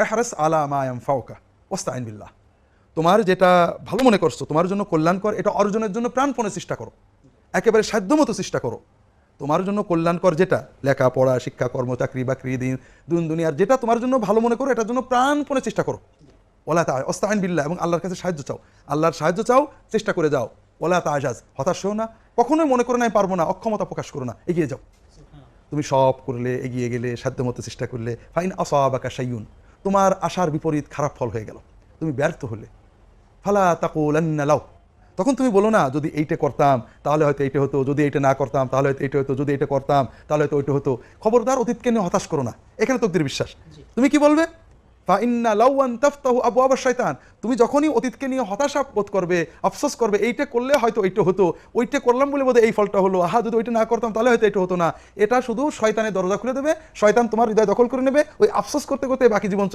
ইহরিস আলা মা ইয়ানফাউকা ওয়াস্তাইন বিল্লাহ। তোমার যেটা ভালো মনে করছো, তোমার জন্য কল্যাণকর, এটা অর্জনের জন্য প্রাণপণে চেষ্টা করো, একেবারে সাধ্যমতো চেষ্টা করো। তোমার জন্য কল্যাণকর যেটা, লেখাপড়া, শিক্ষা, কর্ম, চাকরি বাকরি, দিন দুনিয়ার যেটা তোমার জন্য ভালো মনে করো, এটার জন্য প্রাণপণে চেষ্টা করো। ওয়ালা ওয়াস্তাইন বিল্লাহ, এবং আল্লাহর কাছে সাহায্য চাও, আল্লাহর সাহায্য চাও, চেষ্টা করে যাও। ওয়ালা তাআজাজ, হতাশ হও না, কখনোই মনে করো না আমি পারবো না, অক্ষমতা প্রকাশ করো না, এগিয়ে যাও। তুমি সব করলে, এগিয়ে গেলে, সাধ্যমতো চেষ্টা করলে, ফাইন আসাবাকা শাইউন, তোমার আশার বিপরীত খারাপ ফল হয়ে গেল, তুমি ব্যর্থ হলে, ফালা তাকুলান্না লাউ, তখন তুমি বলো না যদি এইটা করতাম তাহলে হয়তো এইটা হতো, যদি এইটা না করতাম তাহলে হয়তো এইটা হতো, যদি এটা করতাম তাহলে হয়তো ওইটা হতো। খবরদার অতীতকে নিয়ে হতাশ করো না, এখানে তকদির বিশ্বাস। তুমি কি বলবে? ফাইন্না লাওয়ান তাফতাহু আবওয়াব আশ-শাইতান, তুমি যখনই অতীতকে নিয়ে হতাশা বোধ করবে, আফসোস করবে, এইটা করলে হয়তো এইটা হতো, ওইটা করলাম বলে বোধহয় এই ফলটা হলো, আহা যদি ওইটা না করতাম তাহলে হয়তো এটা হতো না, এটা শুধু শয়তানের দরজা খুলে দেবে, শয়তান তোমার হৃদয় দখল করে নেবে, ওই আফসোস করতে করতে বাকি জীবন